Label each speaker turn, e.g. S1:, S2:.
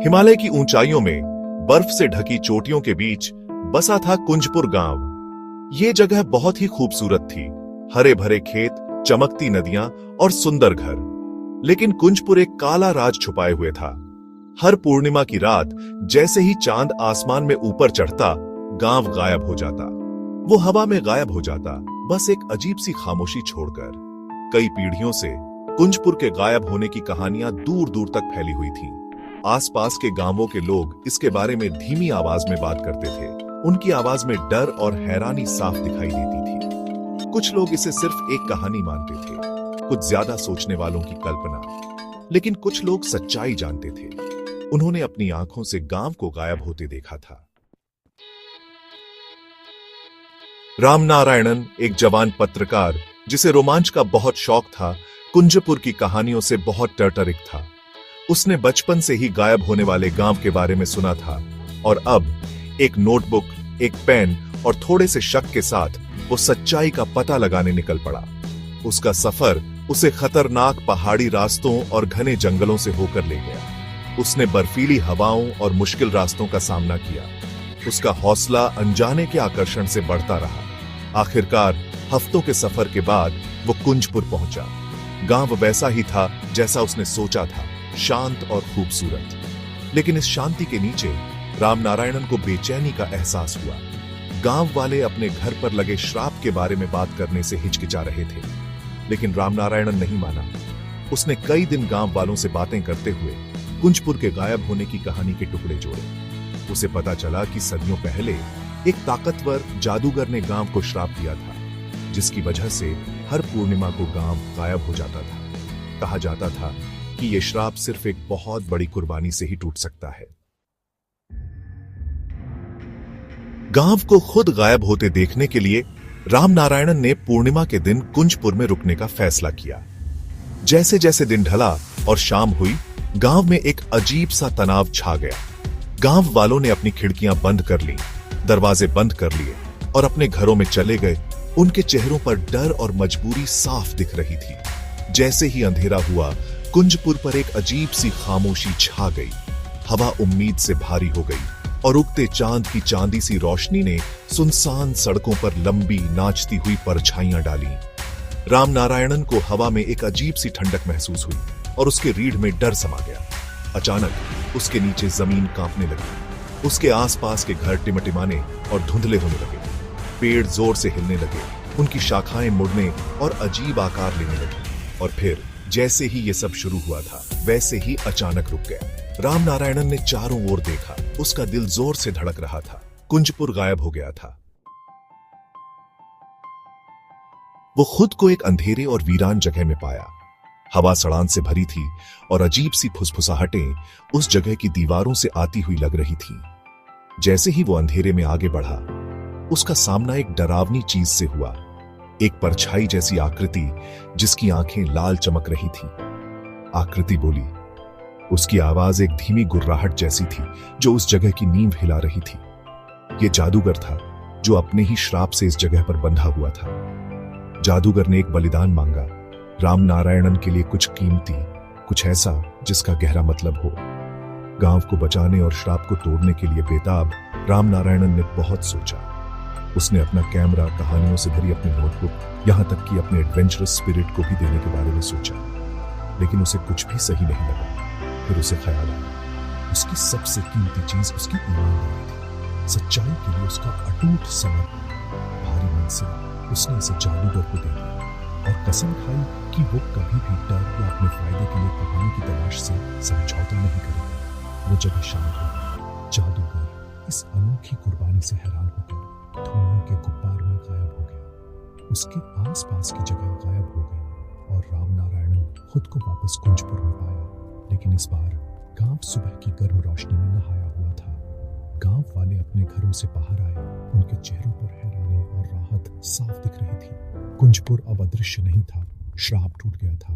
S1: हिमालय की ऊंचाइयों में बर्फ से ढकी चोटियों के बीच बसा था कुंजपुर गांव। ये जगह बहुत ही खूबसूरत थी, हरे भरे खेत, चमकती नदियां और सुंदर घर। लेकिन कुंजपुर एक काला राज छुपाए हुए था। हर पूर्णिमा की रात जैसे ही चांद आसमान में ऊपर चढ़ता, गांव गायब हो जाता। वो हवा में गायब हो जाता, बस एक अजीब सी खामोशी छोड़कर। कई पीढ़ियों से कुंजपुर के गायब होने की कहानियां दूर दूर तक फैली हुई थीं। आसपास के गांवों के लोग इसके बारे में धीमी आवाज में बात करते थे। उनकी आवाज में डर और हैरानी साफ दिखाई देती थी। कुछ लोग इसे सिर्फ एक कहानी मानते थे, कुछ ज्यादा सोचने वालों की कल्पना। लेकिन कुछ लोग सच्चाई जानते थे। उन्होंने अपनी आंखों से गांव को गायब होते देखा था। रामनारायणन, एक जवान पत्रकार जिसे रोमांच का बहुत शौक था, कुंजपुर की कहानियों से बहुत टर्टरिक था। उसने बचपन से ही गायब होने वाले गांव के बारे में सुना था और अब एक नोटबुक, एक पेन और थोड़े से शक के साथ वो सच्चाई का पता लगाने निकल पड़ा। उसका सफर उसे खतरनाक पहाड़ी रास्तों और घने जंगलों से होकर ले गया। उसने बर्फीली हवाओं और मुश्किल रास्तों का सामना किया। उसका हौसला अनजाने के आकर्षण से बढ़ता रहा। आखिरकार हफ्तों के सफर के बाद वो कुंजपुर पहुंचा। गांव वैसा ही था जैसा उसने सोचा था, शांत और खूबसूरत। लेकिन इस शांति के नीचे रामनारायणन को बेचैनी का एहसास हुआ। गांव वाले अपने घर पर लगे श्राप के बारे में बात करने से हिचकिचा रहे थे, लेकिन रामनारायणन नहीं माना। उसने कई दिन गांव वालों से बातें करते हुए कुंजपुर के गायब होने की कहानी के टुकड़े जोड़े। उसे पता चला कि सदियों पहले एक ताकतवर जादूगर ने गांव को श्राप दिया था, जिसकी वजह से हर पूर्णिमा को गांव गायब हो जाता था। कहा जाता था कि यह श्राप सिर्फ एक बहुत बड़ी कुर्बानी से ही टूट सकता है। गांव को खुद गायब होते देखने के लिए रामनारायणन ने पूर्णिमा के दिन कुंजपुर में रुकने का फैसला किया। जैसे जैसे दिन ढला और शाम हुई, गांव में एक अजीब सा तनाव छा गया। गांव वालों ने अपनी खिड़कियां बंद कर लीं, दरवाजे बंद कर लिए और अपने घरों में चले गए। उनके चेहरों पर डर और मजबूरी साफ दिख रही थी। जैसे ही अंधेरा हुआ, कुंजपुर पर एक अजीब सी खामोशी छा गई। हवा उम्मीद से भारी हो गई और उगते चांद की चांदी सी रोशनी ने सुनसान सड़कों पर लंबी नाचती हुई परछाइयां डाली। रामनारायणन को हवा में एक अजीब सी ठंडक महसूस हुई और उसके रीढ़ में डर समा गया। अचानक उसके नीचे जमीन कांपने लगी। उसके आसपास के घर टिमटिमाने और धुंधले होने लगे। पेड़ जोर से हिलने लगे, उनकी शाखाएं मुड़ने और अजीब आकार लेने लगी। और फिर जैसे ही ये सब शुरू हुआ था, वैसे ही अचानक रुक गया। रामनारायणन ने चारों ओर देखा। उसका दिल जोर से धड़क रहा था। कुंजपुर गायब हो गया था। वो खुद को एक अंधेरे और वीरान जगह में पाया। हवा सड़ान से भरी थी और अजीब सी फुसफुसाहटें उस जगह की दीवारों से आती हुई लग रही थी। जैसे ही वो अंधेरे में आगे बढ़ा, उसका सामना एक डरावनी चीज से हुआ। एक परछाई जैसी आकृति जिसकी आंखें लाल चमक रही थी। आकृति बोली। उसकी आवाज एक धीमी गुर्राहट जैसी थी जो उस जगह की नींव हिला रही थी। यह जादूगर था जो अपने ही श्राप से इस जगह पर बंधा हुआ था। जादूगर ने एक बलिदान मांगा, रामनारायणन के लिए कुछ कीमती, कुछ ऐसा जिसका गहरा मतलब हो। गांव को बचाने और श्राप को तोड़ने के लिए बेताब रामनारायणन ने बहुत सोचा। उसने अपना कैमरा, कहानियों से भरी अपनी नोटबुक, यहां तक कि अपने एडवेंचरस स्पिरिट को भी देने के बारे में सोचा, लेकिन उसे कुछ भी सही नहीं लगा। फिर उसे ख्याल आया, उसकी सबसे कीमती चीज उसकी ईमानदारी थी। सच्चाई के लिए उसका अटूट समर्पण। भारी मन से उसने इसे जादूगर को दे दिया और कसम खाई कि वो कभी भी डर या अपने फायदे के लिए कहानी की तलाश से समझौता नहीं करेगा। वो जगह शांत हो गई। जादूगर इस अनोखी कुर्बानी से हैरान होकर धुएं के गुब्बार में गायब हो गया। उसके आसपास की जगह गायब हो गई और रामनारायणन खुद को वापस कुंजपुर में पाया। लेकिन इस बार गांव सुबह की गर्म रोशनी में नहाया हुआ था। गांव वाले अपने घरों से बाहर आए। उनके चेहरों पर हैरानी और राहत साफ दिख रही थी। कुंजपुर अब अदृश्य नहीं था, श्राप टूट गया था।